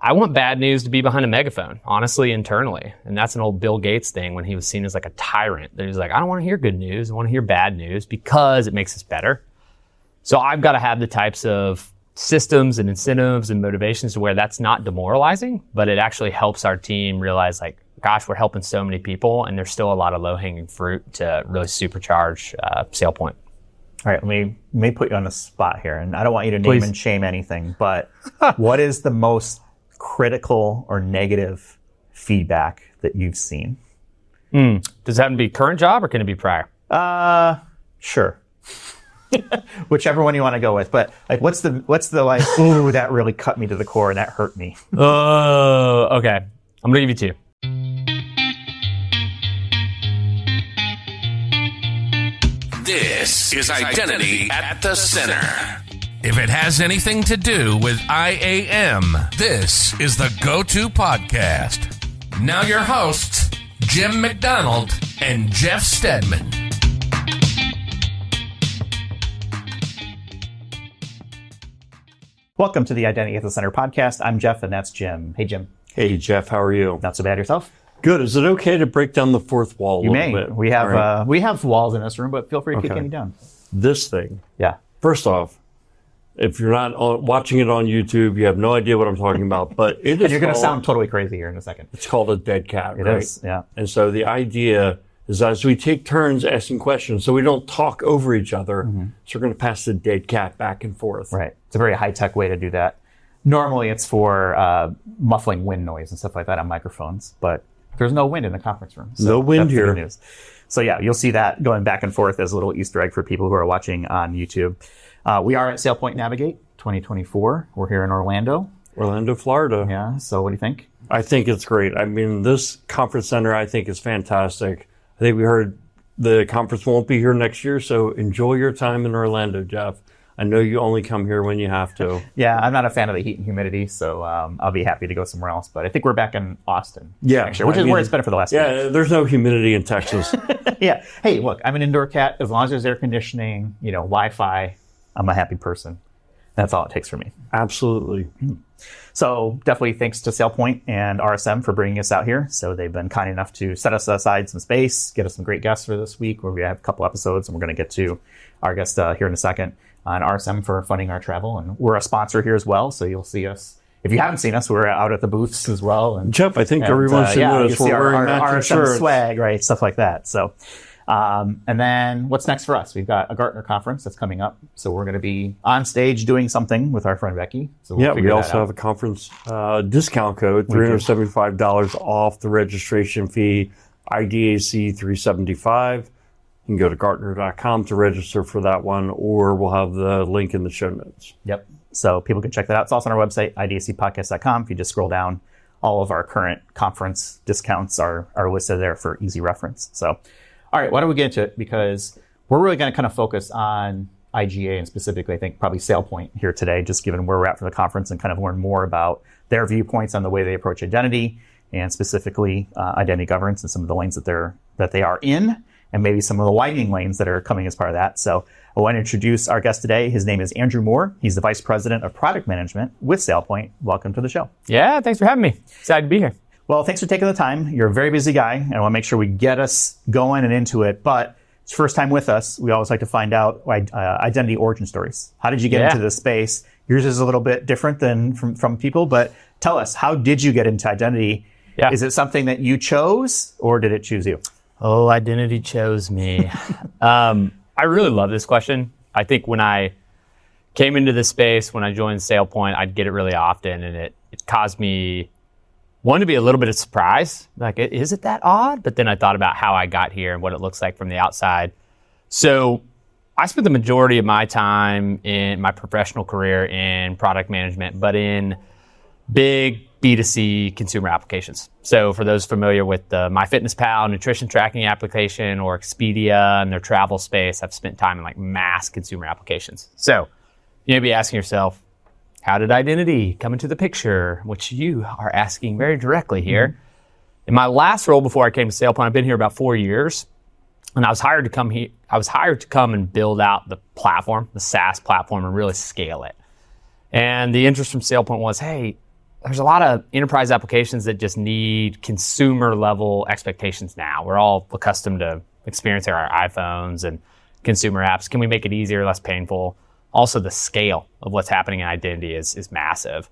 I want bad news to be behind a megaphone, honestly, internally. And that's an old Bill Gates thing when he was seen as like a tyrant. That he was like, I don't want to hear good news. I want to hear bad news because it makes us better. So I've got to have the types of systems and incentives and motivations to where that's not demoralizing, but it actually helps our team realize like, gosh, we're helping so many people and there's still a lot of low-hanging fruit to really supercharge SailPoint. All right, let me put you on the spot here, and I don't want you to name and shame anything, but what is the most critical or negative feedback that you've seen? Does that have to be current job or can it be prior? Sure. Whichever one you want to go with, but like, what's the like? Ooh, that really cut me to the core and that hurt me. Oh, okay. I'm gonna give you two. This is Identity at the Center. If it has anything to do with IAM, this is the go-to podcast. Now your hosts, Jim McDonald and Jeff Stedman. Welcome to the Identity at the Center podcast. I'm Jeff and that's Jim. Hey, Jim. Hey, Jeff. How are you? Not so bad. Yourself? Good. Is it okay to break down the fourth wall a little bit? We have we have walls in this room, but feel free to kick any down. This thing. Yeah. First off, if you're not watching it on YouTube, you have no idea what I'm talking about. But it is. And you're going to sound totally crazy here in a second. It's called a dead cat, It right? is, yeah. And so the idea is as we take turns asking questions, so we don't talk over each other, so we're going to pass the dead cat back and forth. Right. It's a very high-tech way to do that. Normally, it's for muffling wind noise and stuff like that on microphones, but there's no wind in the conference room. So no wind that's the here. good news. So yeah, you'll see that going back and forth as a little Easter egg for people who are watching on YouTube. We are at SailPoint Navigate 2024. We're here in Orlando, Florida. Yeah. So what do you think? I think it's great. I mean, this conference center, I think, is fantastic. I think we heard the conference won't be here next year, so enjoy your time in Orlando, Jeff. I know you only come here when you have to. Yeah, I'm not a fan of the heat and humidity, so I'll be happy to go somewhere else. But I think we're back in Austin. Yeah. Actually, which is where it's been for the last few years. There's no humidity in Texas. Yeah. Hey, look, I'm an indoor cat. As long as there's air conditioning, Wi-Fi, I'm a happy person. That's all it takes for me. Absolutely. So definitely thanks to SailPoint and RSM for bringing us out here. So they've been kind enough to set us aside some space, get us some great guests for this week where we have a couple episodes, and we're going to get to our guest here in a second. And RSM for funding our travel. And we're a sponsor here as well. So you'll see us. If you haven't seen us, we're out at the booths as well. And Jeff, I think everyone should notice we're wearing matching shirts. Swag, right? Stuff like that. So, and then what's next for us? We've got a Gartner conference that's coming up. So we're going to be on stage doing something with our friend Becky. So we also have a conference discount code, $375 off the registration fee, IDAC 375. You can go to Gartner.com to register for that one, or we'll have the link in the show notes. Yep. So people can check that out. It's also on our website, idacpodcast.com. If you just scroll down, all of our current conference discounts are listed there for easy reference. So, all right, why don't we get into it? Because we're really going to kind of focus on IGA and specifically, I think, probably SailPoint here today, just given where we're at for the conference and kind of learn more about their viewpoints on the way they approach identity and specifically identity governance and some of the lanes that they are in, and maybe some of the widening lanes that are coming as part of that. So I want to introduce our guest today. His name is Andrew Moore. He's the Vice President of Product Management with SailPoint. Welcome to the show. Yeah, thanks for having me. Excited to be here. Well, thanks for taking the time. You're a very busy guy, and I want to make sure we get us going and into it. But it's first time with us. We always like to find out identity origin stories. How did you get into this space? Yours is a little bit different than from people, but tell us, how did you get into identity? Yeah. Is it something that you chose, or did it choose you? Oh, identity chose me. I really love this question. I think when I came into this space, when I joined SailPoint, I'd get it really often, and it caused me, one, to be a little bit of surprise. Like, is it that odd? But then I thought about how I got here and what it looks like from the outside. So I spent the majority of my time in my professional career in product management, but in big B2C consumer applications. So for those familiar with the MyFitnessPal nutrition tracking application or Expedia and their travel space, I've spent time in like mass consumer applications. So you may be asking yourself, how did identity come into the picture? Which you are asking very directly here. Mm-hmm. In my last role before I came to SailPoint, I've been here about 4 years, and I was hired to come here. I was hired to come and build out the platform, the SaaS platform, and really scale it. And the interest from SailPoint was, hey, there's a lot of enterprise applications that just need consumer level expectations now. We're all accustomed to experiencing our iPhones and consumer apps. Can we make it easier, less painful? Also, the scale of what's happening in identity is massive.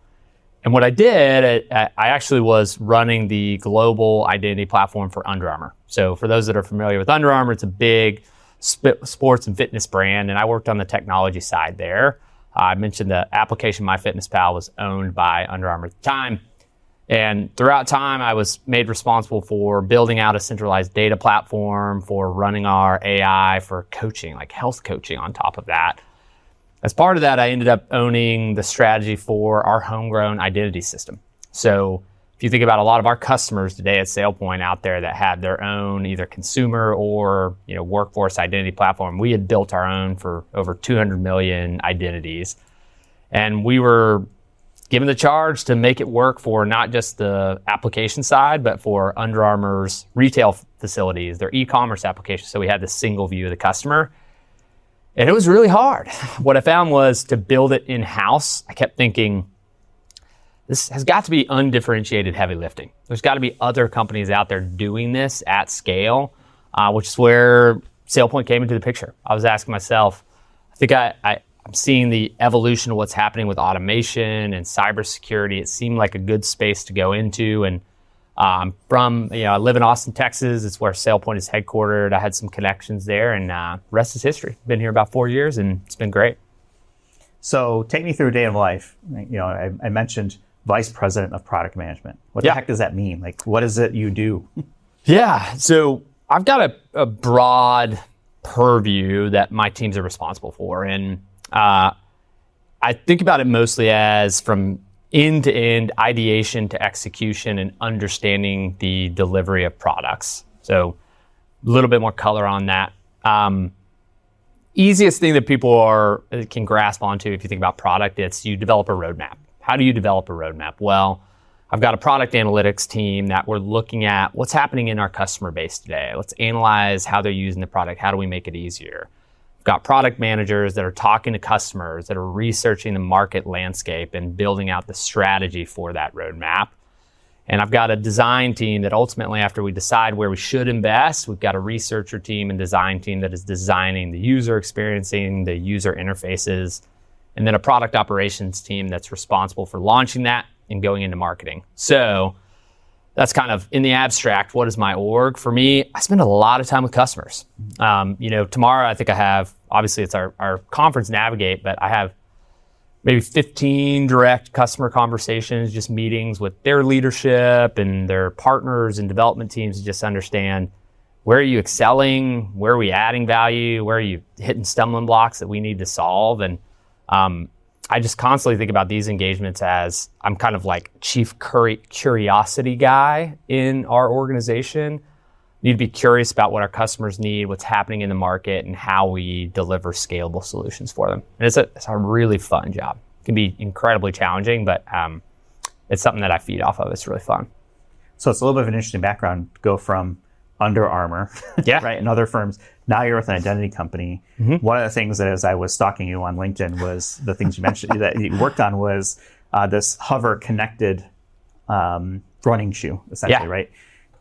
And what I did, I actually was running the global identity platform for Under Armour. So for those that are familiar with Under Armour, it's a big sports and fitness brand, and I worked on the technology side there. I mentioned the application MyFitnessPal was owned by Under Armour at the time. And throughout time, I was made responsible for building out a centralized data platform, for running our AI for coaching, like health coaching on top of that. As part of that, I ended up owning the strategy for our homegrown identity system. So if you think about a lot of our customers today at SailPoint out there that had their own either consumer or workforce identity platform, we had built our own for over 200 million identities. And we were given the charge to make it work for not just the application side, but for Under Armour's retail facilities, their e-commerce applications. So we had this single view of the customer. And it was really hard. What I found was to build it in-house, I kept thinking, this has got to be undifferentiated heavy lifting. There's got to be other companies out there doing this at scale, which is where SailPoint came into the picture. I was asking myself, I think I'm seeing the evolution of what's happening with automation and cybersecurity. It seemed like a good space to go into. And I live in Austin, Texas. It's where SailPoint is headquartered. I had some connections there, and rest is history. Been here about 4 years, and it's been great. So take me through a day of life. I mentioned Vice President of Product Management. What the heck does that mean? Like, what is it you do? Yeah, so I've got a broad purview that my teams are responsible for, and I think about it mostly as from end-to-end ideation to execution and understanding the delivery of products. So a little bit more color on that. Easiest thing that people can grasp onto if you think about product, it's you develop a roadmap. How do you develop a roadmap? Well, I've got a product analytics team that we're looking at what's happening in our customer base today. Let's analyze how they're using the product. How do we make it easier? We've got product managers that are talking to customers, that are researching the market landscape and building out the strategy for that roadmap. And I've got a design team that ultimately, after we decide where we should invest, we've got a researcher team and design team that is designing the user experiencing, the user interfaces, and then a product operations team that's responsible for launching that and going into marketing. So that's kind of in the abstract, what is my org? For me, I spend a lot of time with customers. Tomorrow I think I have, obviously it's our conference Navigate, but I have maybe 15 direct customer conversations, just meetings with their leadership and their partners and development teams to just understand where are you excelling, where are we adding value, where are you hitting stumbling blocks that we need to solve. And I just constantly think about these engagements as I'm kind of like chief curiosity guy in our organization. Need to be curious about what our customers need, what's happening in the market, and how we deliver scalable solutions for them. And it's a really fun job. It can be incredibly challenging, but it's something that I feed off of. It's really fun. So it's a little bit of an interesting background. Go from Under Armour, right, and other firms. Now you're with an identity company. Mm-hmm. One of the things that, as I was stalking you on LinkedIn, was the things you mentioned that you worked on was this hover connected running shoe, essentially, right?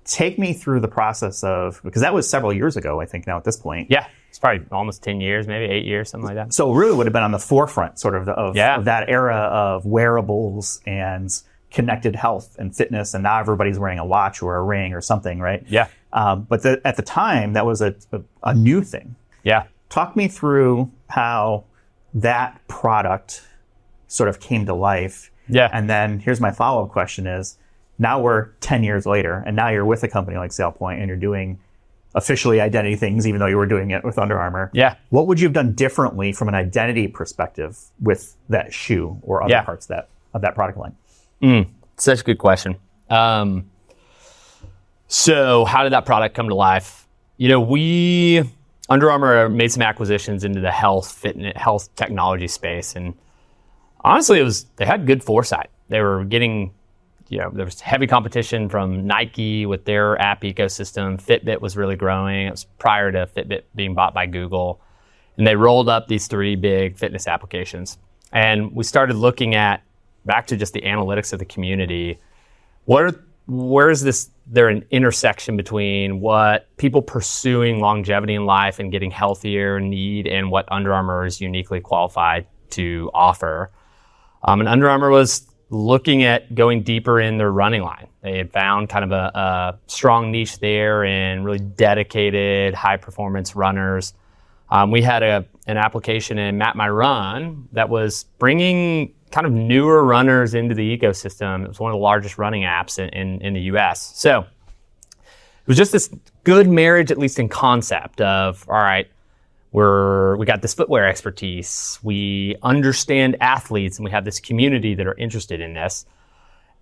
Take me through the process of, because that was several years ago, I think now at this point. Yeah, it's probably almost 10 years, maybe 8 years, something like that. So it really would have been on the forefront sort of of that era of wearables and connected health and fitness, and now everybody's wearing a watch or a ring or something, right? Yeah. But at the time, that was a new thing. Yeah. Talk me through how that product sort of came to life. Yeah. And then here's my follow-up question is, now we're 10 years later, and now you're with a company like SailPoint, and you're doing officially identity things, even though you were doing it with Under Armour. Yeah. What would you have done differently from an identity perspective with that shoe or other parts of that product line? Such a good question. So how did that product come to life? We, Under Armour, made some acquisitions into the fitness, health technology space. And honestly, they had good foresight. They were getting, there was heavy competition from Nike with their app ecosystem. Fitbit was really growing. It was prior to Fitbit being bought by Google. And they rolled up these 3 big fitness applications. And we started looking at back to just the analytics of the community, where is there an intersection between what people pursuing longevity in life and getting healthier need and what Under Armour is uniquely qualified to offer? And Under Armour was looking at going deeper in their running line. They had found kind of a strong niche there in really dedicated high performance runners. We had an application in Map My Run that was bringing kind of newer runners into the ecosystem. It was one of the largest running apps in the US. So it was just this good marriage, at least in concept, of, all right, we got this footwear expertise, we understand athletes, and we have this community that are interested in this.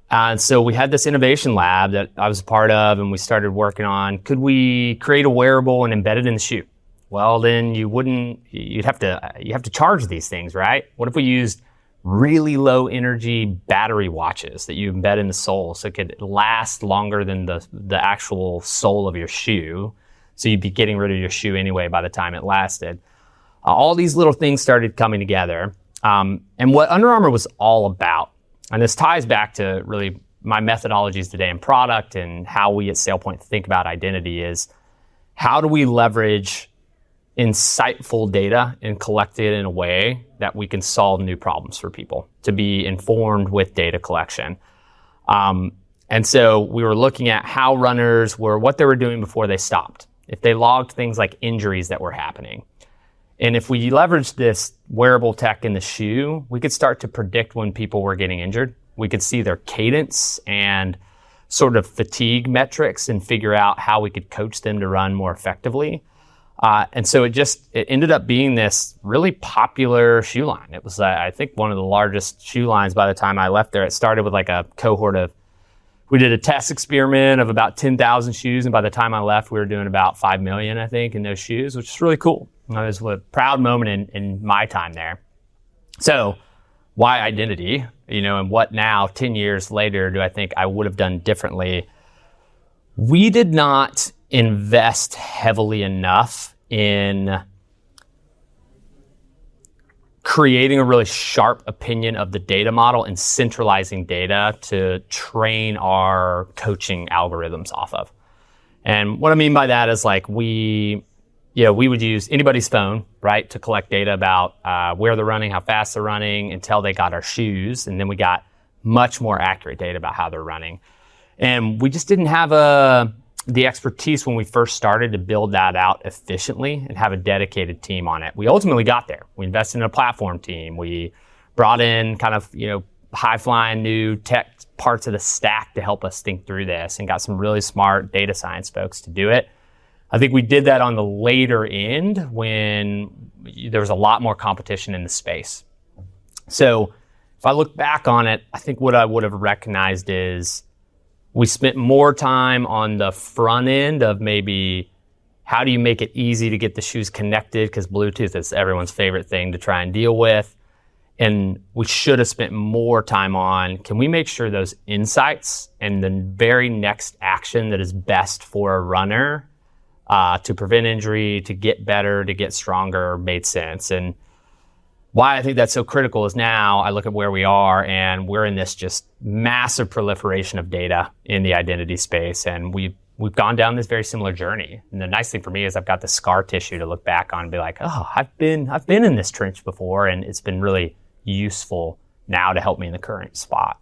And so we had this innovation lab that I was a part of, and we started working on, could we create a wearable and embed it in the shoe? Well, then you'd have to charge these things, right? What if we used really low energy battery watches that you embed in the sole so it could last longer than the actual sole of your shoe? So you'd be getting rid of your shoe anyway by the time it lasted. All these little things started coming together. And what Under Armour was all about, and this ties back to really my methodologies today in product and how we at SailPoint think about identity, is how do we leverage insightful data and collect it in a way that we can solve new problems for people, to be informed with data collection. And so we were looking at how runners what they were doing before they stopped. If they logged things like injuries that were happening. And if we leveraged this wearable tech in the shoe, we could start to predict when people were getting injured. We could see their cadence and sort of fatigue metrics and figure out how we could coach them to run more effectively. And so it ended up being this really popular shoe line. It was, I think, one of the largest shoe lines by the time I left there. It started with like a cohort we did a test experiment of about 10,000 shoes. And by the time I left, we were doing about 5 million, I think, in those shoes, which is really cool. It was a proud moment in my time there. So why identity? And what now, 10 years later, do I think I would have done differently? We did not invest heavily enough in creating a really sharp opinion of the data model and centralizing data to train our coaching algorithms off of. And what I mean by that is like we would use anybody's phone, right, to collect data about where they're running, how fast they're running, until they got our shoes. And then we got much more accurate data about how they're running. And we just didn't have the expertise when we first started to build that out efficiently and have a dedicated team on it. We ultimately got there. We invested in a platform team. We brought in kind of, high-flying new tech parts of the stack to help us think through this, and got some really smart data science folks to do it. I think we did that on the later end when there was a lot more competition in the space. So if I look back on it, I think what I would have recognized is we spent more time on the front end of maybe how do you make it easy to get the shoes connected, because Bluetooth is everyone's favorite thing to try and deal with. And we should have spent more time on, can we make sure those insights and the very next action that is best for a runner to prevent injury, to get better, to get stronger, made sense. And why I think that's so critical is now I look at where we are, and we're in this just massive proliferation of data in the identity space. And we've gone down this very similar journey. And the nice thing for me is I've got the scar tissue to look back on and be like, oh, I've been in this trench before, and it's been really useful now to help me in the current spot.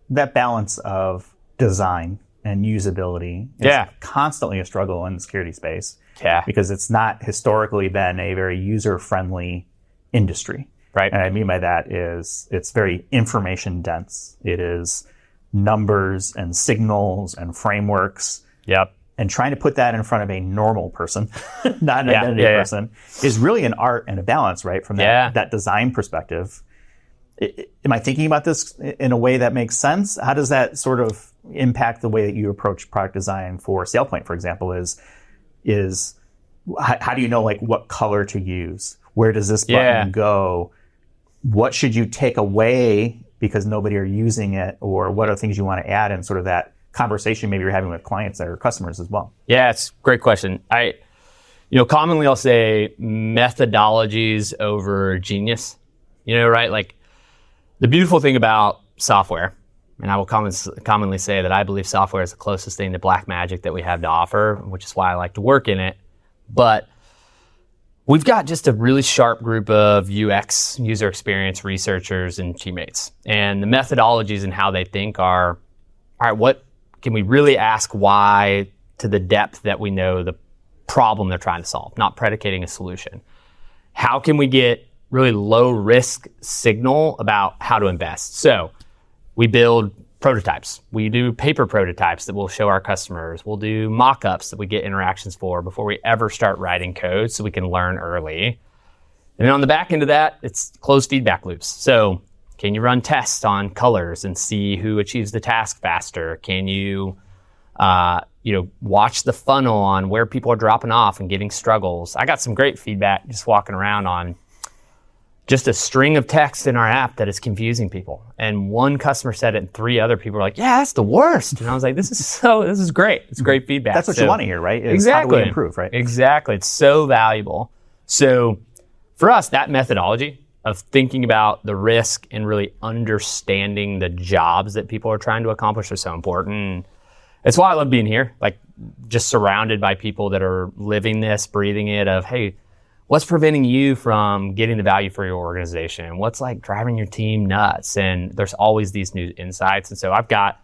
That balance of design and usability is constantly a struggle in the security space. Yeah. Because it's not historically been a very user-friendly industry. Right. And what I mean by that is it's very information dense. It is numbers and signals and frameworks. Yep. And trying to put that in front of a normal person, not an identity person, is really an art and a balance, right? From that design perspective. Am I thinking about this in a way that makes sense? How does that sort of impact the way that you approach product design for SailPoint, for example, is how do you know like what color to use? Where does this button go? What should you take away because nobody are using it? Or what are things you want to add in sort of that conversation maybe you're having with clients or customers as well? Yeah, it's a great question. Commonly I'll say methodologies over genius, right? Like The beautiful thing about software, and I will commonly say that I believe software is the closest thing to black magic that we have to offer, which is why I like to work in it. But we've got just a really sharp group of UX, user experience researchers and teammates. And the methodologies and how they think are, all right, what can we really ask why to the depth that we know the problem they're trying to solve, not predicating a solution? How can we get really low risk signal about how to invest? So we build prototypes. We do paper prototypes that we'll show our customers. We'll do mock-ups that we get interactions for before we ever start writing code so we can learn early. And then on the back end of that, it's closed feedback loops. So can you run tests on colors and see who achieves the task faster? Can you, watch the funnel on where people are dropping off and getting struggles? I got some great feedback just walking around on just a string of text in our app that is confusing people. And one customer said it and 3 other people were like, yeah, that's the worst. And I was like, this is great. It's great feedback. That's what you want to hear, right? Exactly. How do we improve, right? Exactly. It's so valuable. So for us, that methodology of thinking about the risk and really understanding the jobs that people are trying to accomplish are so important. It's why I love being here, like just surrounded by people that are living this, breathing it of, hey, what's preventing you from getting the value for your organization? What's like driving your team nuts? And there's always these new insights. And so I've got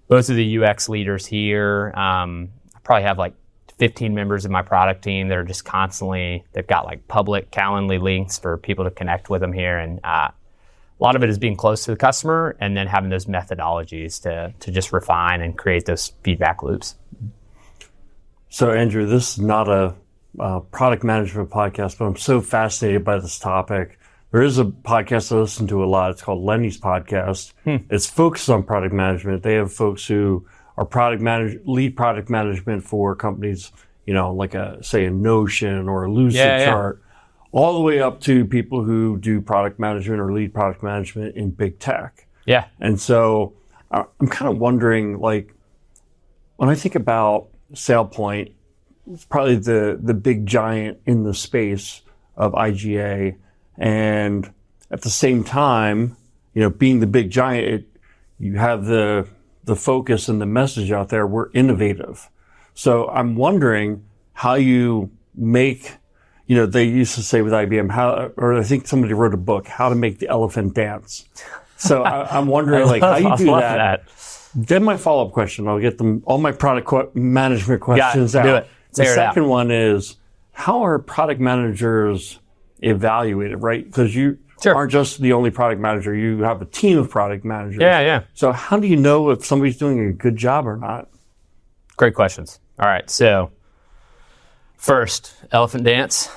both of the UX leaders here. I probably have like 15 members of my product team that are just constantly, they've got like public Calendly links for people to connect with them here. And a lot of it is being close to the customer and then having those methodologies to just refine and create those feedback loops. So Andrew, this is not a product management podcast, but I'm so fascinated by this topic. There is a podcast I listen to a lot. It's called Lenny's Podcast. It's focused on product management. They have folks who are lead product management for companies, like a Notion or a Lucidchart, all the way up to people who do product management or lead product management in big tech. Yeah. And so I'm kind of wondering, like, when I think about SailPoint, it's probably the big giant in the space of IGA. And at the same time, being the big giant, you have the focus and the message out there, we're innovative. So I'm wondering how you make, they used to say with IBM, or I think somebody wrote a book, how to make the elephant dance. So I'm wondering how you do that. Then my follow-up question, I'll get all my product management questions out. Do it. The second one is, how are product managers evaluated, right? Because you aren't just the only product manager. You have a team of product managers. Yeah. So how do you know if somebody's doing a good job or not? Great questions. All right. So first, elephant dance.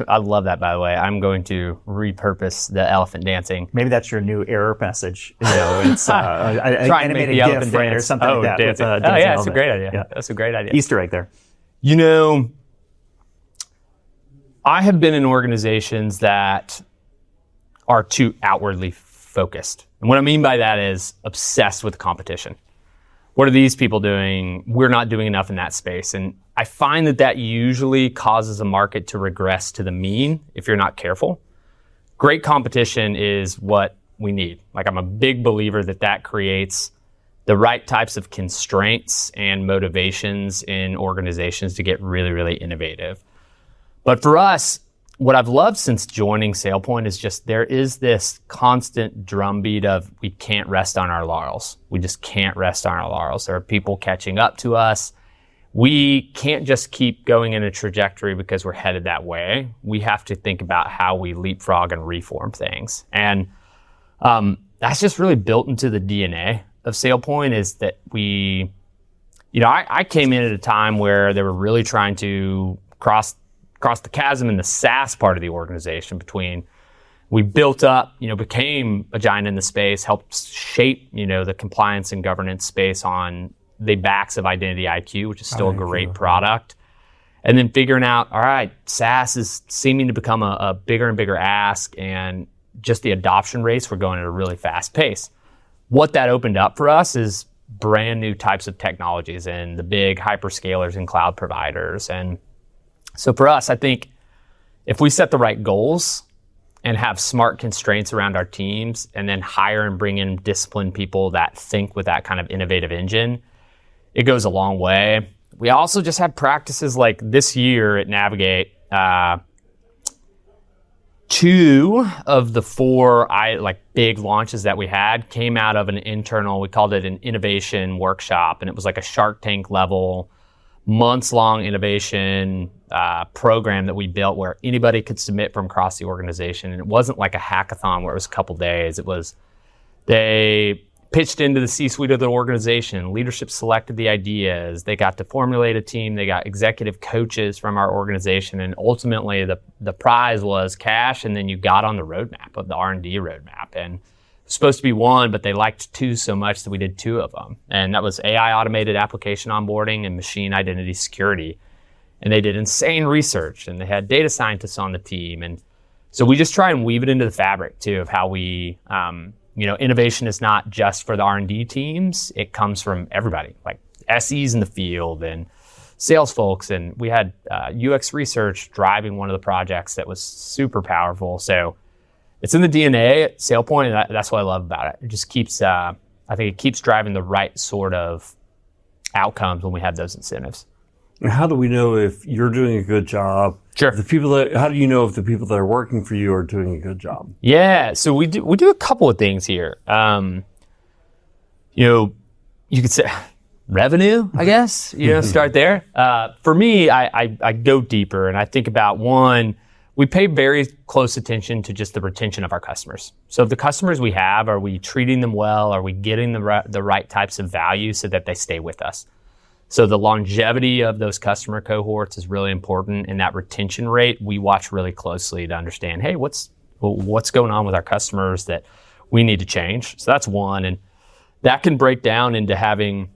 I love that, by the way. I'm going to repurpose the elephant dancing. Maybe that's your new error message. It's try and make the elephant dance or something like that. Dancing. That's a great idea. Yeah. That's a great idea. Easter egg there. I have been in organizations that are too outwardly focused. And what I mean by that is obsessed with competition. What are these people doing? We're not doing enough in that space. And I find that usually causes a market to regress to the mean if you're not careful. Great competition is what we need. Like, I'm a big believer that creates the right types of constraints and motivations in organizations to get really, really innovative. But for us, what I've loved since joining SailPoint is just there is this constant drumbeat of we can't rest on our laurels. We just can't rest on our laurels. There are people catching up to us. We can't just keep going in a trajectory because we're headed that way. We have to think about how we leapfrog and reform things. And that's just really built into the DNA of SailPoint, is that we, I came in at a time where they were really trying to cross the chasm in the SaaS part of the organization between we built up, became a giant in the space, helped shape, the compliance and governance space on the backs of Identity IQ, which is still a great product. And then figuring out, all right, SaaS is seeming to become a bigger and bigger ask, and just the adoption rates were going at a really fast pace. What that opened up for us is brand new types of technologies and the big hyperscalers and cloud providers. And so for us, I think if we set the right goals and have smart constraints around our teams, and then hire and bring in disciplined people that think with that kind of innovative engine, it goes a long way. We also just had practices like this year at Navigate. 2 of the 4 big launches that we had came out of an internal, we called it an innovation workshop, and it was like a Shark Tank level, months-long innovation program that we built where anybody could submit from across the organization. And it wasn't like a hackathon where it was a couple days. It was, they pitched into the C-suite of the organization. Leadership selected the ideas. They got to formulate a team. They got executive coaches from our organization. And ultimately, the prize was cash, and then you got on the roadmap of the R&D roadmap. And it was supposed to be 1, but they liked 2 so much that we did 2 of them. And that was AI automated application onboarding and machine identity security. And they did insane research, and they had data scientists on the team. And so we just try and weave it into the fabric, too, of how we... innovation is not just for the R&D teams. It comes from everybody, like SEs in the field and sales folks. And we had UX research driving one of the projects that was super powerful. So it's in the DNA at SailPoint, and that's what I love about it. It just keeps, I think it keeps driving the right sort of outcomes when we have those incentives. And how do we know if you're doing a good job? Sure. How do you know if the people that are working for you are doing a good job? Yeah, so we do a couple of things here. You could say revenue, I guess. Start there. For me, I go deeper, and I think about, 1, we pay very close attention to just the retention of our customers. So if the customers we have, are we treating them well? Are we getting the right types of value so that they stay with us? So the longevity of those customer cohorts is really important, and that retention rate we watch really closely to understand, hey, what's going on with our customers that we need to change? So that's 1, and that can break down into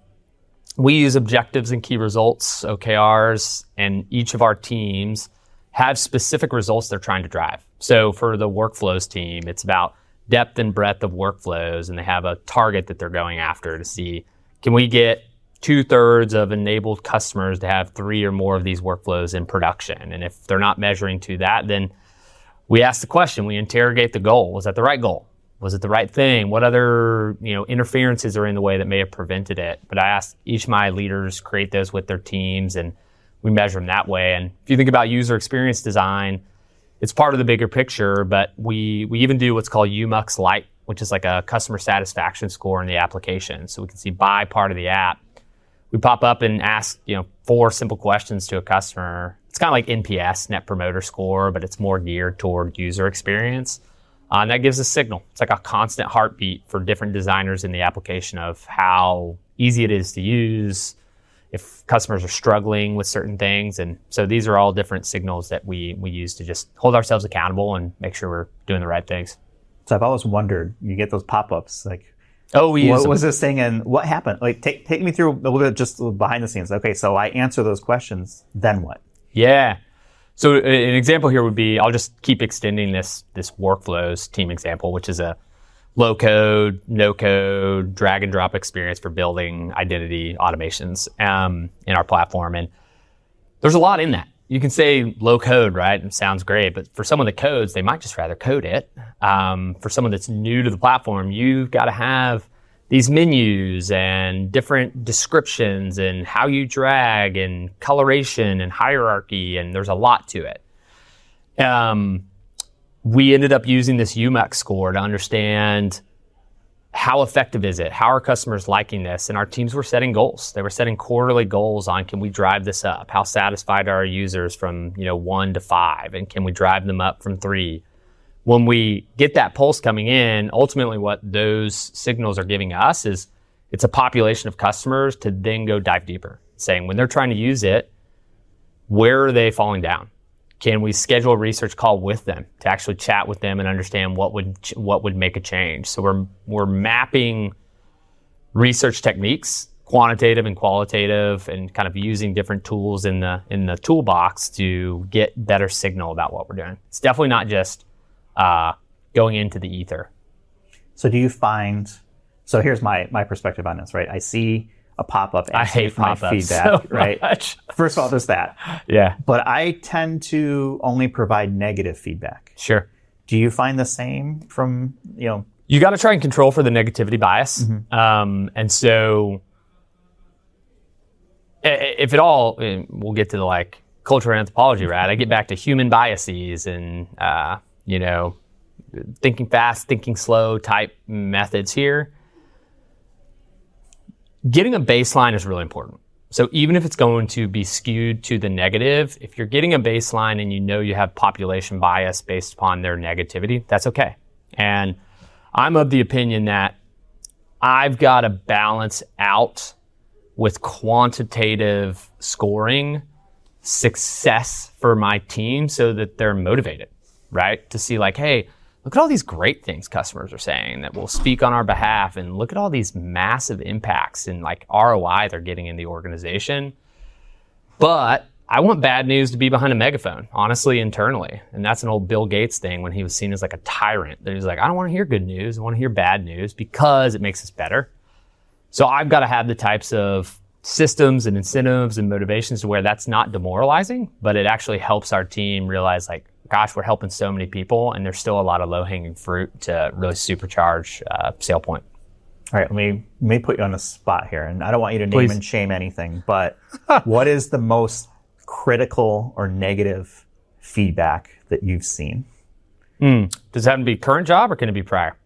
we use objectives and key results, OKRs, and each of our teams have specific results they're trying to drive. So for the workflows team, it's about depth and breadth of workflows, and they have a target that they're going after to see, can we get 2/3 of enabled customers to have 3 or more of these workflows in production? And if they're not measuring to that, then we ask the question, we interrogate the goal. Was that the right goal? Was it the right thing? What other interferences are in the way that may have prevented it? But I ask each of my leaders create those with their teams, and we measure them that way. And if you think about user experience design, it's part of the bigger picture, but we even do what's called UMUX Lite, which is like a customer satisfaction score in the application. So we can see by part of the app. We pop up and ask, 4 simple questions to a customer. It's kind of like NPS, Net Promoter Score, but it's more geared toward user experience. And that gives a signal. It's like a constant heartbeat for different designers in the application of how easy it is to use, if customers are struggling with certain things. And so these are all different signals that we use to just hold ourselves accountable and make sure we're doing the right things. So I've always wondered, you get those pop-ups, like, what was this thing and what happened? Like, take me through a little bit just behind the scenes. Okay, so I answer those questions, then what? Yeah. So an example here would be, I'll just keep extending this workflows team example, which is a low code, no code, drag and drop experience for building identity automations in our platform. And there's a lot in that. You can say low code, right? It sounds great, but for someone that codes, they might just rather code it. For someone that's new to the platform, you've got to have these menus and different descriptions and how you drag and coloration and hierarchy, and there's a lot to it. We ended up using this UMUX score to understand how effective is it? How are customers liking this? And our teams were setting goals. They were setting quarterly goals on, can we drive this up? How satisfied are our users from 1 to 5? And can we drive them up from 3? When we get that pulse coming in, ultimately what those signals are giving us is it's a population of customers to then go dive deeper, saying when they're trying to use it, where are they falling down? Can we schedule a research call with them to actually chat with them and understand what would make a change? So we're mapping research techniques, quantitative and qualitative, and kind of using different tools in the toolbox to get better signal about what we're doing. It's definitely not just going into the ether. So do you find? So here's my perspective on this. Right, I see a pop-up. I hate pop-ups feedback, so right? much. First of all, there's that. Yeah. But I tend to only provide negative feedback. Sure. Do you find the same from, You got to try and control for the negativity bias. And so if at all, we'll get to the like cultural anthropology, right? I get back to human biases and, thinking fast, thinking slow type methods here. Getting a baseline is really important. So even if it's going to be skewed to the negative, if you're getting a baseline and you have population bias based upon their negativity, that's okay. And I'm of the opinion that I've got to balance out with quantitative scoring success for my team so that they're motivated, right? To see like, hey, look at all these great things customers are saying that will speak on our behalf, and look at all these massive impacts and like ROI they're getting in the organization. But I want bad news to be behind a megaphone, honestly, internally. And that's an old Bill Gates thing when he was seen as like a tyrant. That he's like, I don't want to hear good news. I want to hear bad news because it makes us better. So I've got to have the types of systems and incentives and motivations to where that's not demoralizing, but it actually helps our team realize like, gosh, we're helping so many people, and there's still a lot of low-hanging fruit to really supercharge SailPoint. All right, let me put you on the spot here, and I don't want you to name and shame anything, but what is the most critical or negative feedback that you've seen? Does it have to be current job or can it be prior?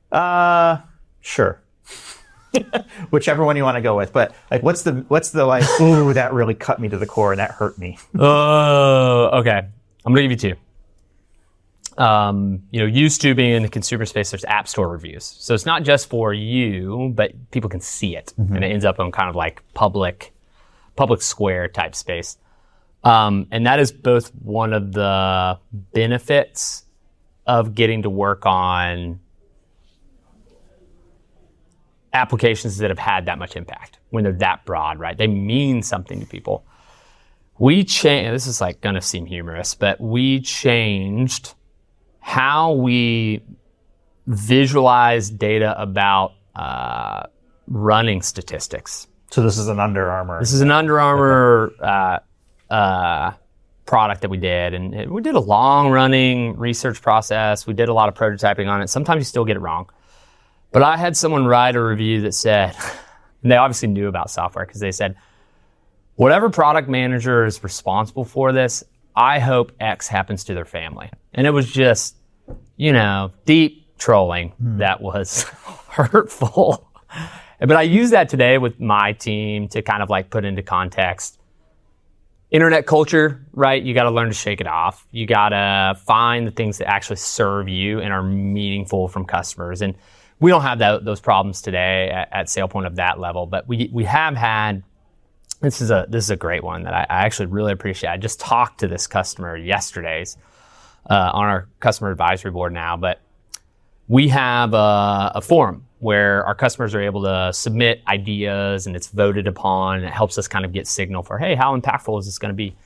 Sure. Whichever one you want to go with, but like, what's the like? Ooh, that really cut me to the core, and that hurt me. Okay. I'm gonna give you two. Used to being in the consumer space, there's app store reviews. So it's not just for you, but people can see it. And it ends up on kind of like public square type space. And that is both one of the benefits of getting to work on applications that have had that much impact when they're that broad, right? They mean something to people. This is like gonna seem humorous, but we changed how we visualize data about running statistics. So this is an Under Armour. This is an Under Armour product that we did, and we did a long-running research process. We did a lot of prototyping on it. Sometimes you still get it wrong. But I had someone write a review that said, and they obviously knew about software because they said, whatever product manager is responsible for this, I hope X happens to their family. And it was just, deep trolling that was hurtful. But I use that today with my team to kind of like put into context. Internet culture, right? You got to learn to shake it off. You got to find the things that actually serve you and are meaningful from customers. And we don't have those problems today at SailPoint of that level, but we have had. This is a great one that I actually really appreciate. I just talked to this customer yesterday on our customer advisory board now, but we have a forum where our customers are able to submit ideas and it's voted upon, and it helps us kind of get signal for, hey, how impactful is this going to be?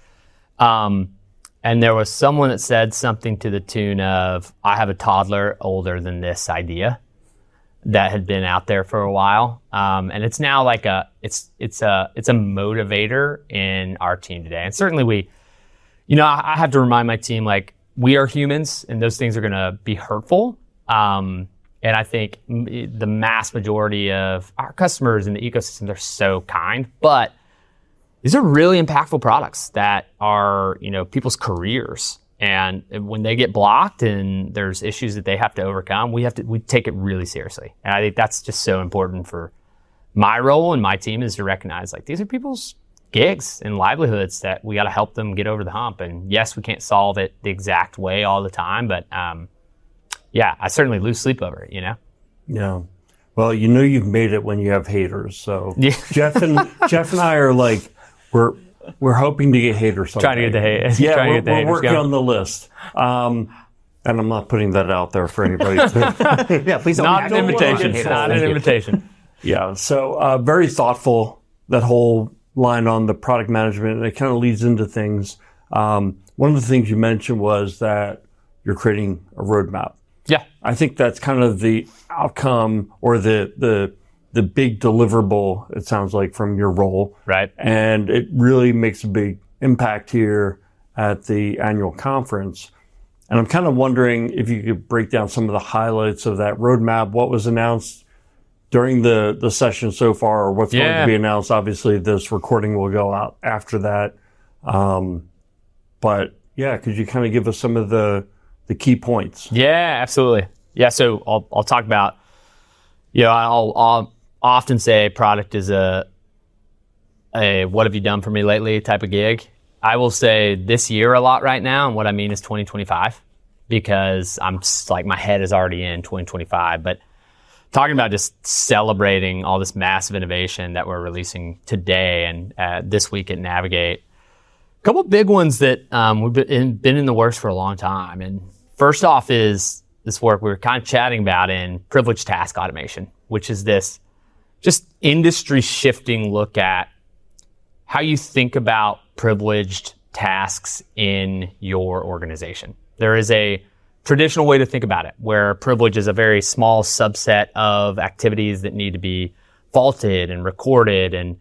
And there was someone that said something to the tune of, I have a toddler older than this idea that had been out there for a while. And it's now like it's a motivator in our team today. And certainly I have to remind my team, like, we are humans and those things are going to be hurtful. And I think the mass majority of our customers in the ecosystem, they're so kind, but these are really impactful products that are, people's careers. And when they get blocked and there's issues that they have to overcome, we take it really seriously. And I think that's just so important for my role and my team, is to recognize, like, these are people's gigs and livelihoods that we got to help them get over the hump. And yes, we can't solve it the exact way all the time, but I certainly lose sleep over it, Yeah. Well, you've made it when you have haters. So yeah. Jeff and I are like, we're hoping to get haters someday. Trying to get the haters. Yeah, we're working on the list. And I'm not putting that out there for anybody. Yeah, please don't. Not an invitation. Not an invitation. Yeah, so very thoughtful, that whole line on the product management, and it kind of leads into things. One of the things you mentioned was that you're creating a roadmap. Yeah. I think that's kind of the outcome, or the big deliverable, it sounds like, from your role. Right. And it really makes a big impact here at the annual conference. And I'm kind of wondering if you could break down some of the highlights of that roadmap, what was announced during the session so far, or what's going to be announced. Obviously, this recording will go out after that. But yeah, could you kind of give us some of the key points? Yeah, absolutely. Yeah, so I'll talk about, I'll often say product is a what have you done for me lately type of gig. I will say this year a lot right now, and what I mean is 2025, because I'm just, like, my head is already in 2025. But talking about just celebrating all this massive innovation that we're releasing today and this week at Navigate. A couple big ones that we've been in the works for a long time. And first off is this work we were kind of chatting about in privileged task automation, which is this just industry shifting look at how you think about privileged tasks in your organization. There is a traditional way to think about it, where privilege is a very small subset of activities that need to be vaulted and recorded. And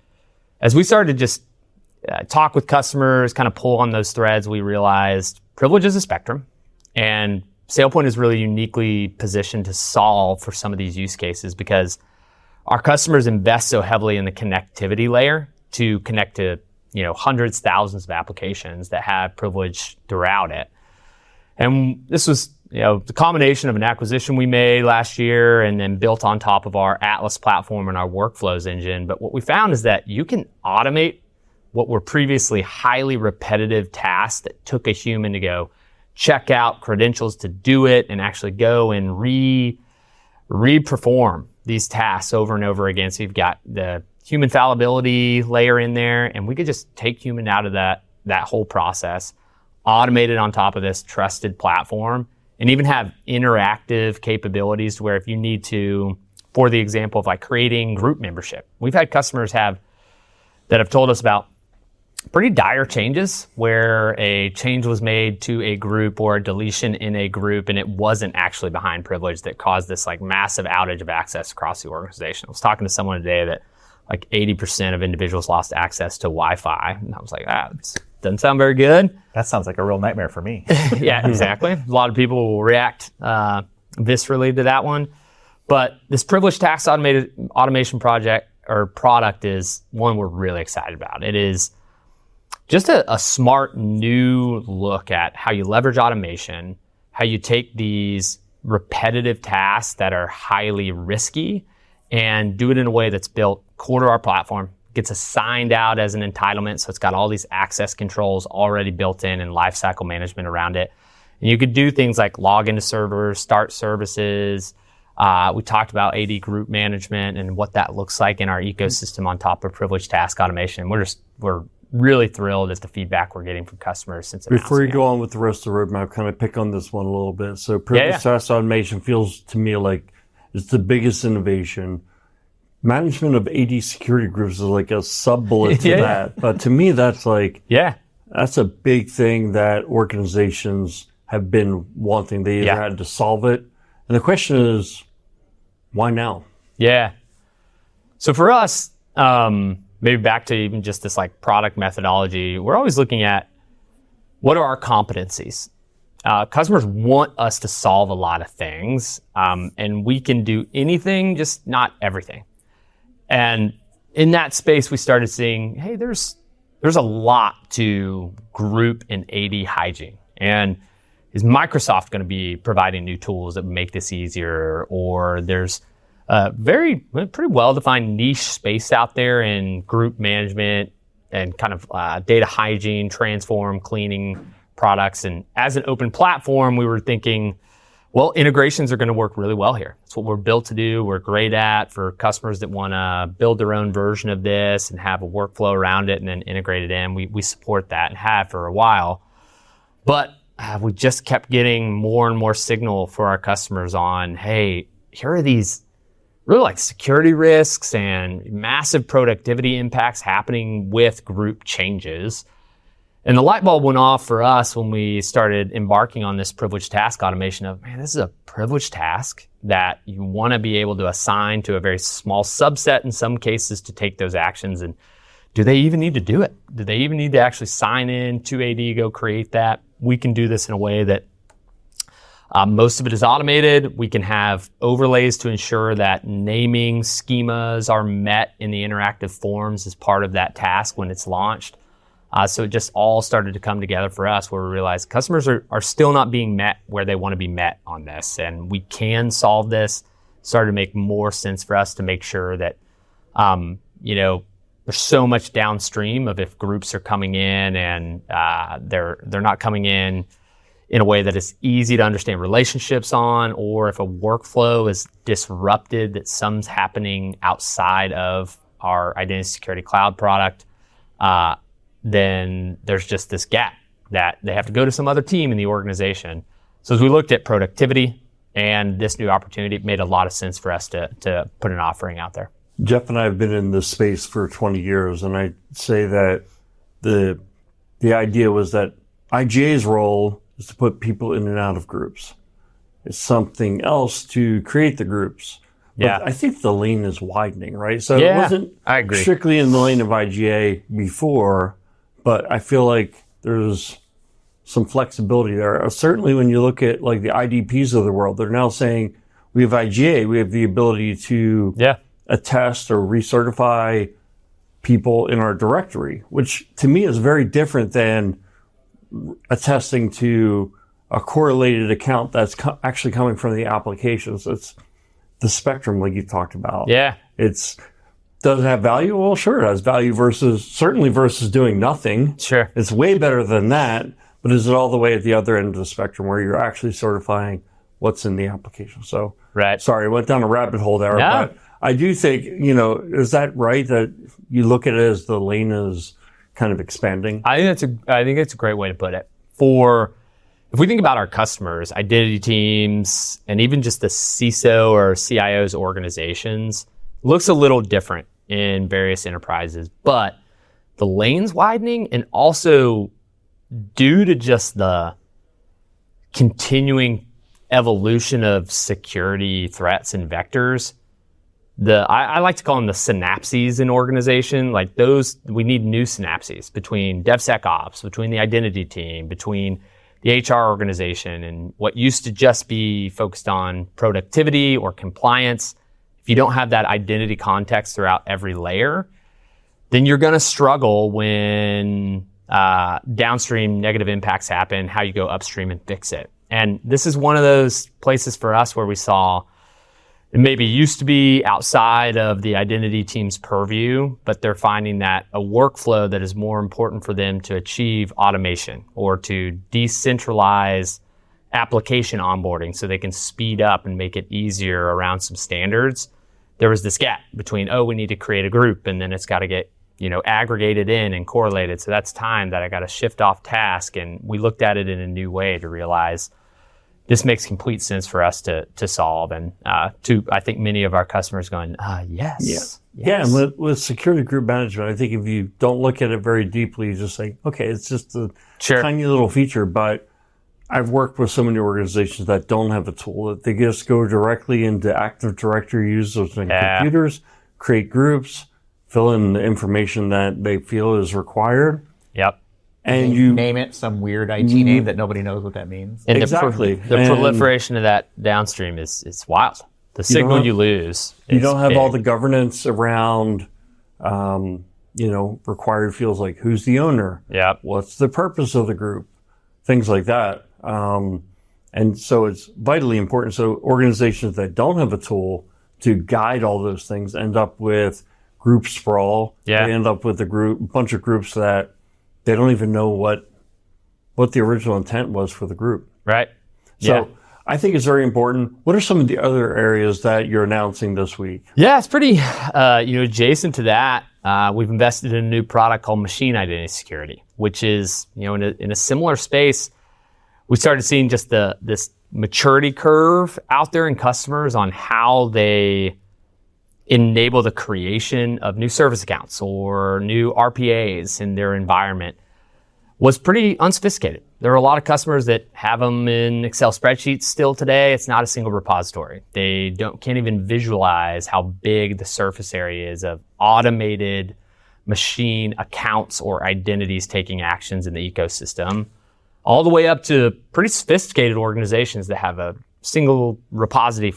as we started to just talk with customers, kind of pull on those threads, we realized privilege is a spectrum, and SailPoint is really uniquely positioned to solve for some of these use cases because our customers invest so heavily in the connectivity layer to connect to, hundreds, thousands of applications that have privilege throughout it. And this was, the combination of an acquisition we made last year and then built on top of our Atlas platform and our workflows engine. But what we found is that you can automate what were previously highly repetitive tasks that took a human to go check out credentials to do it and actually go and re-perform these tasks over and over again. So you've got the human fallibility layer in there, and we could just take human out of that whole process, automate it on top of this trusted platform, and even have interactive capabilities to where if you need to, for the example of like creating group membership. We've had customers that have told us about pretty dire changes where a change was made to a group or a deletion in a group and it wasn't actually behind privilege that caused this like massive outage of access across the organization. I was talking to someone today that like 80% of individuals lost access to Wi-Fi. And I was like, this doesn't sound very good. That sounds like a real nightmare for me. Yeah, exactly. A lot of people will react viscerally to that one. But this privileged task automation project or product is one we're really excited about. It is just a smart new look at how you leverage automation, how you take these repetitive tasks that are highly risky and do it in a way that's built core to our platform, gets assigned out as an entitlement. So it's got all these access controls already built in and lifecycle management around it. And you could do things like log into servers, start services. We talked about AD group management and what that looks like in our ecosystem on top of privileged task automation. We're really thrilled at the feedback we're getting from customers since Before you go on with the rest of the roadmap, kind of pick on this one a little bit. So privileged task automation feels to me like it's the biggest innovation. Management of AD security groups is like a sub-bullet to that. But to me, that's like, that's a big thing that organizations have been wanting. They either had to solve it. And the question is, why now? Yeah. So for us, maybe back to even just this like product methodology, we're always looking at what are our competencies? Customers want us to solve a lot of things, and we can do anything, just not everything. And in that space, we started seeing, hey, there's a lot to group and AD hygiene. And is Microsoft going to be providing new tools that make this easier? Or there's a pretty well-defined niche space out there in group management and kind of data hygiene, transform, cleaning products. And as an open platform, we were thinking, well, integrations are going to work really well here. That's what we're built to do. We're great at for customers that want to build their own version of this and have a workflow around it and then integrate it in. We support that and have for a while. But we just kept getting more and more signal for our customers on, hey, here are these really like security risks and massive productivity impacts happening with group changes. And the light bulb went off for us when we started embarking on this privileged task automation of, man, this is a privileged task that you want to be able to assign to a very small subset in some cases to take those actions. And do they even need to do it? Do they even need to actually sign in to AD, go create that? We can do this in a way that Most of it is automated. We can have overlays to ensure that naming schemas are met in the interactive forms as part of that task when it's launched. So it just all started to come together for us where we realized customers are still not being met where they want to be met on this. And we can solve this. Started to make more sense for us to make sure that, there's so much downstream of if groups are coming in and they're not coming in a way that is easy to understand relationships on, or if a workflow is disrupted, that some's happening outside of our identity security cloud product, then there's just this gap that they have to go to some other team in the organization. So as we looked at productivity and this new opportunity, it made a lot of sense for us to put an offering out there. Jeff and I have been in this space for 20 years, and I say that the idea was that IGA's role is to put people in and out of groups. It's something else to create the groups. Yeah. But I think the lane is widening, right? So Yeah, it wasn't I agree. strictly in the lane of IGA before, but I feel like there's some flexibility there. Certainly when you look at like the IDPs of the world, they're now saying we have IGA, we have the ability to attest or recertify people in our directory, which to me is very different than attesting to a correlated account that's actually coming from the applications. It's the spectrum like you talked about. Yeah. Does it have value? Well, sure, it has value versus doing nothing. Sure. It's way better than that, but is it all the way at the other end of the spectrum where you're actually certifying what's in the application? So, Right. Sorry, I went down a rabbit hole there, Yeah. but I do think, is that right that you look at it as the lane is kind of expanding? I think it's a great way to put it. If we think about our customers, identity teams, and even just the CISO or CIO's organizations, looks a little different in various enterprises, but the lane's widening, and also due to just the continuing evolution of security threats and vectors, I like to call them the synapses in organization. Like those, we need new synapses between DevSecOps, between the identity team, between the HR organization, and what used to just be focused on productivity or compliance. If you don't have that identity context throughout every layer, then you're going to struggle when downstream negative impacts happen, how you go upstream and fix it. And this is one of those places for us where we saw it maybe used to be outside of the identity team's purview, but they're finding that a workflow that is more important for them to achieve automation or to decentralize application onboarding so they can speed up and make it easier around some standards. There was this gap between, we need to create a group, and then it's got to get, aggregated in and correlated. So that's time that I got to shift off task. And we looked at it in a new way to realize this makes complete sense for us to solve, and I think many of our customers going, yes. Yeah, and with security group management, I think if you don't look at it very deeply, you just say, okay, it's just a tiny little feature. But I've worked with so many organizations that don't have a tool, that they just go directly into Active Directory users and computers, create groups, fill in the information that they feel is required. Yep. And you name it some weird IT name that nobody knows what that means. And exactly. The proliferation of that downstream is wild. The signal you lose. You don't have all the governance around, required fields like who's the owner? Yep. What's the purpose of the group? Things like that. And so it's vitally important. So organizations that don't have a tool to guide all those things end up with group sprawl. Yeah. They end up with a bunch of groups that they don't even know what the original intent was for the group. Right. So I think it's very important. What are some of the other areas that you're announcing this week? Yeah, it's pretty, adjacent to that. We've invested in a new product called Machine Identity Security, which is, in a similar space. We started seeing just this maturity curve out there in customers on how they enable the creation of new service accounts or new RPAs in their environment was pretty unsophisticated. There are a lot of customers that have them in Excel spreadsheets still today. It's not a single repository. They can't even visualize how big the surface area is of automated machine accounts or identities taking actions in the ecosystem. all the way up to pretty sophisticated organizations that have a single repository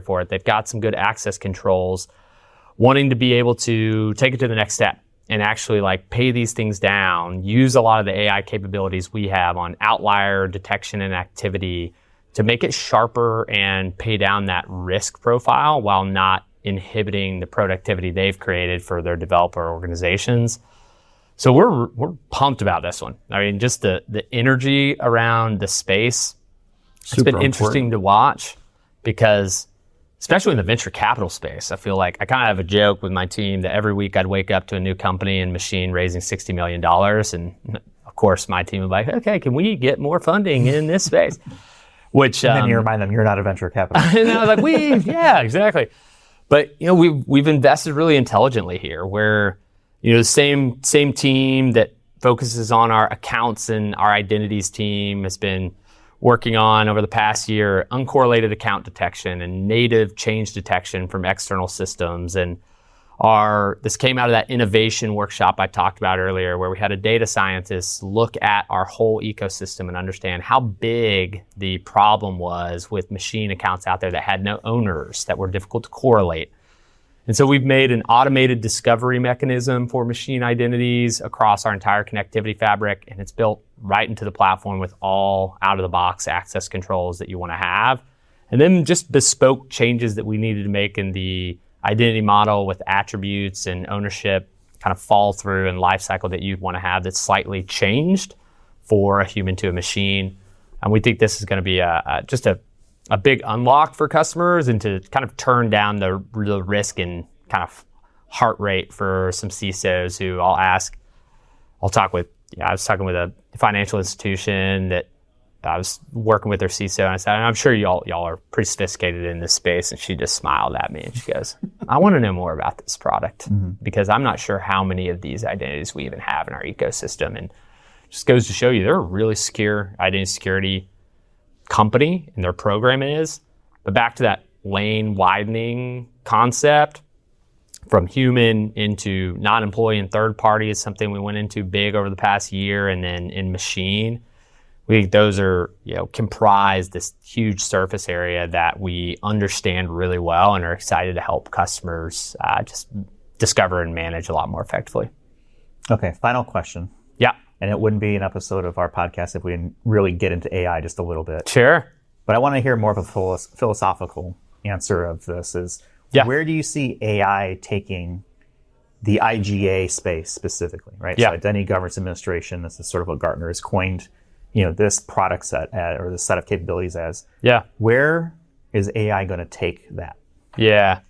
for it. They've got some good access controls, wanting to be able to take it to the next step and actually like pay these things down, use a lot of the AI capabilities we have on outlier detection and activity to make it sharper and pay down that risk profile while not inhibiting the productivity they've created for their developer organizations. So we're pumped about this one. I mean, just the energy around the space, it's been interesting to watch because especially in the venture capital space, I feel like I kind of have a joke with my team that every week I'd wake up to a new company and machine raising $60 million. And of course, my team would be like, okay, can we get more funding in this space? Which, and then you remind them you're not a venture capitalist. And I was like, yeah, exactly. But, we've invested really intelligently here where, the same team that focuses on our accounts and our identities team has been working on over the past year uncorrelated account detection and native change detection from external systems. And this came out of that innovation workshop I talked about earlier, where we had a data scientist look at our whole ecosystem and understand how big the problem was with machine accounts out there that had no owners, that were difficult to correlate. And so we've made an automated discovery mechanism for machine identities across our entire connectivity fabric, and it's built right into the platform with all out-of-the-box access controls that you want to have. And then just bespoke changes that we needed to make in the identity model with attributes and ownership kind of fall through and lifecycle that you'd want to have that's slightly changed for a human to a machine. And we think this is going to be just a big unlock for customers and to kind of turn down the risk and kind of heart rate for some CISOs who I was talking with a financial institution that I was working with their CISO, and I said, I'm sure y'all are pretty sophisticated in this space. And she just smiled at me and she goes, I want to know more about this product because I'm not sure how many of these identities we even have in our ecosystem. And it just goes to show you they're a really secure identity security company and their program is. But back to that lane widening concept from human into non-employee and third party is something we went into big over the past year. And then in machine, we think those are, comprise this huge surface area that we understand really well and are excited to help customers just discover and manage a lot more effectively. Okay, final question. Yeah. And it wouldn't be an episode of our podcast if we didn't really get into AI just a little bit. Sure. But I want to hear more of a philosophical answer of this is, where do you see AI taking the IGA space specifically, right? Yeah. So Identity Governance Administration, this is sort of what Gartner has coined, this product set or this set of capabilities as. Yeah. Where is AI going to take that? Yeah.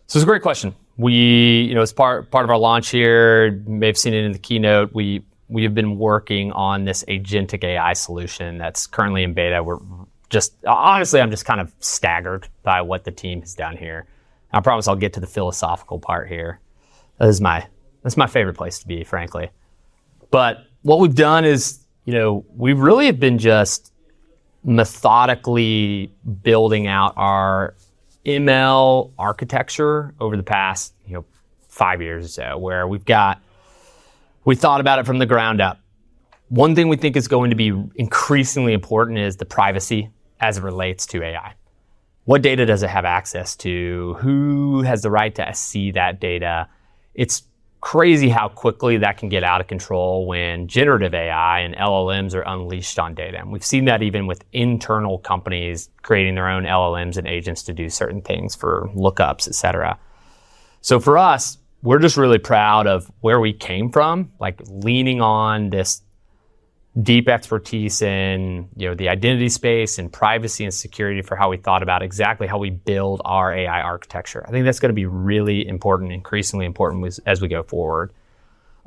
So it's a great question. We, as part of our launch here, you may have seen it in the keynote, we have been working on this agentic AI solution that's currently in beta. Honestly, I'm just kind of staggered by what the team has done here. I promise I'll get to the philosophical part here. That's my favorite place to be, frankly. But what we've done is, we really have been just methodically building out our ML architecture over the past, 5 years or so, where we thought about it from the ground up. One thing we think is going to be increasingly important is the privacy as it relates to AI. What data does it have access to? Who has the right to see that data? It's crazy how quickly that can get out of control when generative AI and LLMs are unleashed on data. And we've seen that even with internal companies creating their own LLMs and agents to do certain things for lookups, et cetera. So for us, we're just really proud of where we came from, like leaning on this deep expertise in the identity space and privacy and security for how we thought about exactly how we build our AI architecture. I think that's going to be really important, increasingly important as we go forward.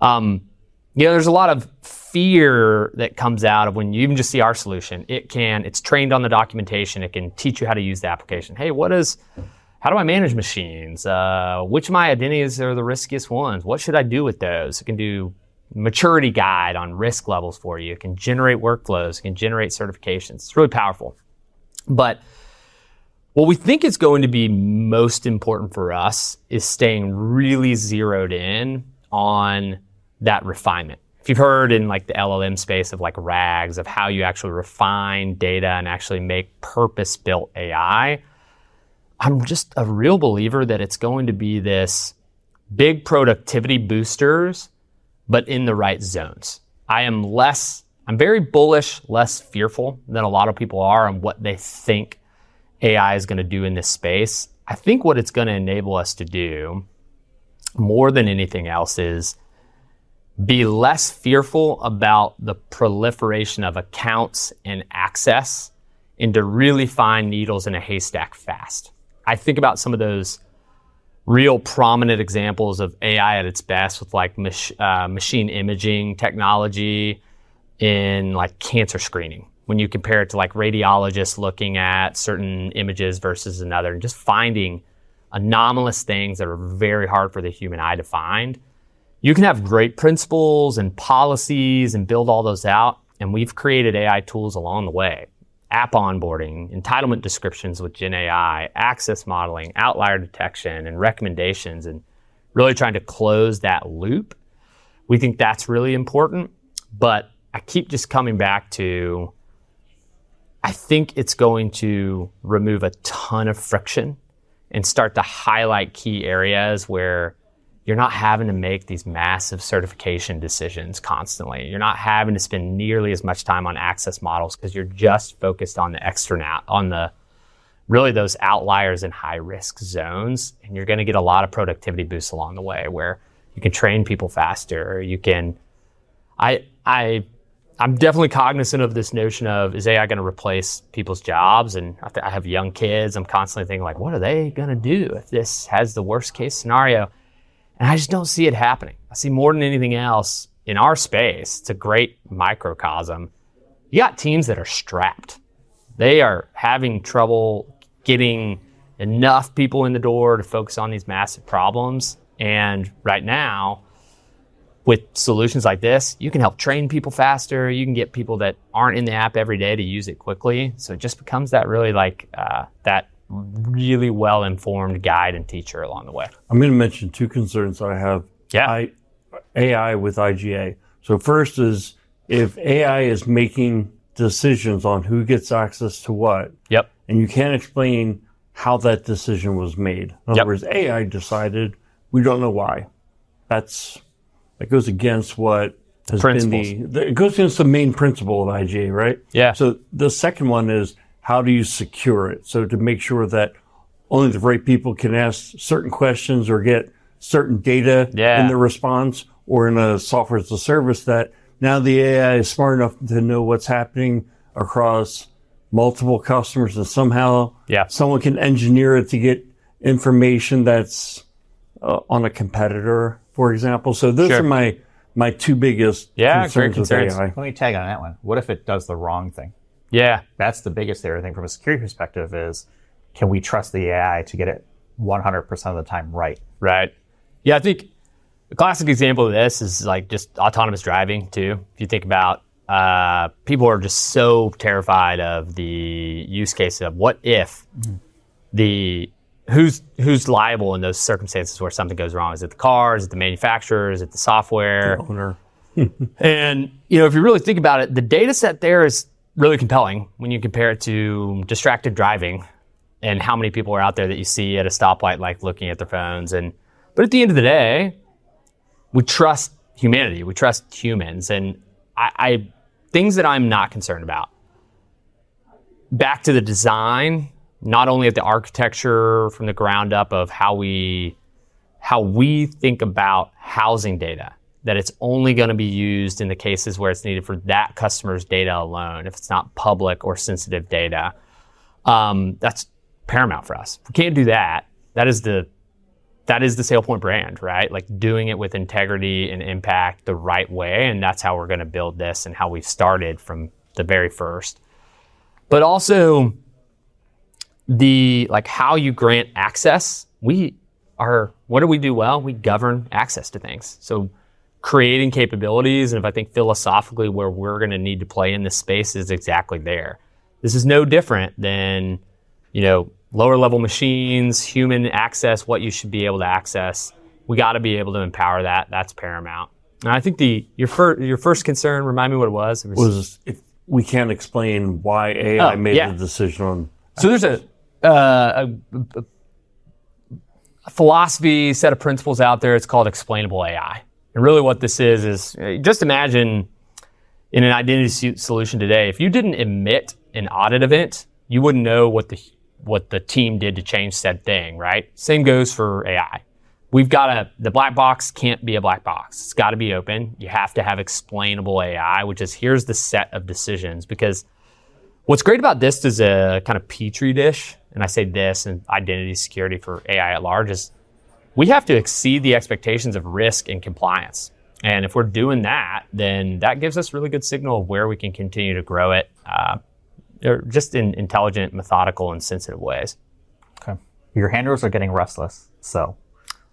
There's a lot of fear that comes out of when you even just see our solution. It's trained on the documentation. It can teach you how to use the application. Hey, how do I manage machines? Which of my identities are the riskiest ones? What should I do with those? It can do maturity guide on risk levels for you. It can generate workflows. It can generate certifications. It's really powerful. But what we think is going to be most important for us is staying really zeroed in on that refinement. If if you've heard in like the LLM space of like RAGs, of how you actually refine data and actually make purpose-built AI, I'm just a real believer that it's going to be this big productivity boosters, but in the right zones. I'm very bullish, less fearful than a lot of people are on what they think AI is going to do in this space. I think what it's going to enable us to do more than anything else is be less fearful about the proliferation of accounts and access, and to really find needles in a haystack fast. I think about some of those real prominent examples of AI at its best with like machine imaging technology in like cancer screening. When you compare it to like radiologists looking at certain images versus another, and just finding anomalous things that are very hard for the human eye to find. You can have great principles and policies and build all those out. And we've created AI tools along the way. App onboarding, entitlement descriptions with Gen AI, access modeling, outlier detection, and recommendations, and really trying to close that loop. We think that's really important. But I keep just coming back to, I think it's going to remove a ton of friction and start to highlight key areas where you're not having to make these massive certification decisions constantly. You're not having to spend nearly as much time on access models because you're just focused on really those outliers in high risk zones. And you're going to get a lot of productivity boosts along the way where you can train people faster. You can, I'm definitely cognizant of this notion of, is AI going to replace people's jobs? And I have young kids. I'm constantly thinking like, what are they going to do if this has the worst case scenario? And I just don't see it happening. I see more than anything else in our space. It's a great microcosm. You got teams that are strapped. They are having trouble getting enough people in the door to focus on these massive problems. And right now, with solutions like this, you can help train people faster. You can get people that aren't in the app every day to use it quickly. So it just becomes that really that really well-informed guide and teacher along the way. I'm going to mention two concerns I have. Yeah. AI with IGA. So first is, if AI is making decisions on who gets access to what, Yep. and you can't explain how that decision was made. In other words, AI decided, we don't know why. That goes against what has been it goes against the main principle of IGA, right? Yeah. So the second one is, how do you secure it? So to make sure that only the right people can ask certain questions or get certain data in the response, or in a software as a service, that now the AI is smart enough to know what's happening across multiple customers, and somehow someone can engineer it to get information that's on a competitor, for example. So those are my two biggest concerns with AI. Let me tag on that one. What if it does the wrong thing? Yeah. That's the biggest area thing from a security perspective is, can we trust the AI to get it 100% of the time right? Right. Yeah, I think the classic example of this is like just autonomous driving too. If you think about people are just so terrified of the use case of what if who's liable in those circumstances where something goes wrong? Is it the car? Is it the manufacturer? Is it the software? The owner. And if you really think about it, the data set there is really compelling when you compare it to distracted driving and how many people are out there that you see at a stoplight like looking at their phones. But at the end of the day, we trust humanity. We trust humans. And I things that I'm not concerned about. Back to the design, not only at the architecture from the ground up of how we think about housing data, that it's only going to be used in the cases where it's needed for that customer's data alone, if it's not public or sensitive data. That's paramount for us. If we can't do that, that is the SailPoint brand, right? Like doing it with integrity and impact the right way. And that's how we're going to build this and how we've started from the very first. But also how you grant access. What do we do well? We govern access to things. So creating capabilities, and if I think philosophically where we're going to need to play in this space is exactly there. This is no different than, lower level machines, human access, what you should be able to access. We got to be able to empower that. That's paramount. And I think your first concern, remind me what it was. Was if we can't explain why AI made the decision on. So there's a philosophy, set of principles out there. It's called explainable AI. And really what this is just imagine in an identity solution today, if you didn't emit an audit event, you wouldn't know what the team did to change said thing, right? Same goes for AI. The black box can't be a black box. It's got to be open. You have to have explainable AI, which is here's the set of decisions. Because what's great about this is a kind of petri dish, and I say this and identity security for AI at large, is we have to exceed the expectations of risk and compliance. And if we're doing that, then that gives us really good signal of where we can continue to grow it, just in intelligent, methodical, and sensitive ways. Okay. Your handlers are getting restless, so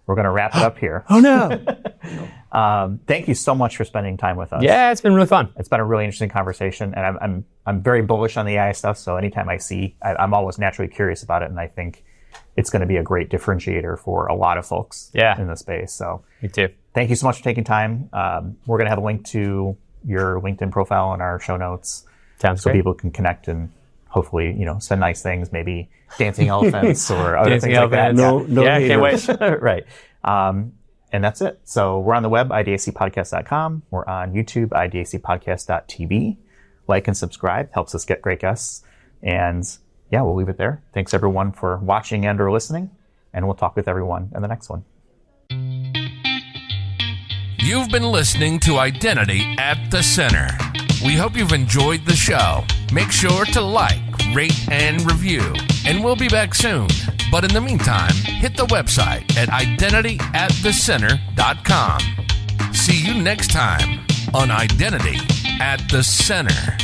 we're going to wrap it up here. Oh, no. Thank you so much for spending time with us. Yeah, it's been really fun. It's been a really interesting conversation, and I'm very bullish on the AI stuff, so anytime I'm always naturally curious about it, and I think it's going to be a great differentiator for a lot of folks in the space. So me too. Thank you so much for taking time. We're going to have a link to your LinkedIn profile in our show notes. Sounds so great. People can connect and hopefully, send nice things, maybe dancing elephants or other things like that. No can't wait. Right. And that's it. So we're on the web, idacpodcast.com. We're on YouTube, idacpodcast.tv. Like and subscribe. Helps us get great guests. And yeah, we'll leave it there. Thanks everyone for watching and or listening. And we'll talk with everyone in the next one. You've been listening to Identity at the Center. We hope you've enjoyed the show. Make sure to like, rate, and review. And we'll be back soon. But in the meantime, hit the website at identityatthecenter.com. See you next time on Identity at the Center.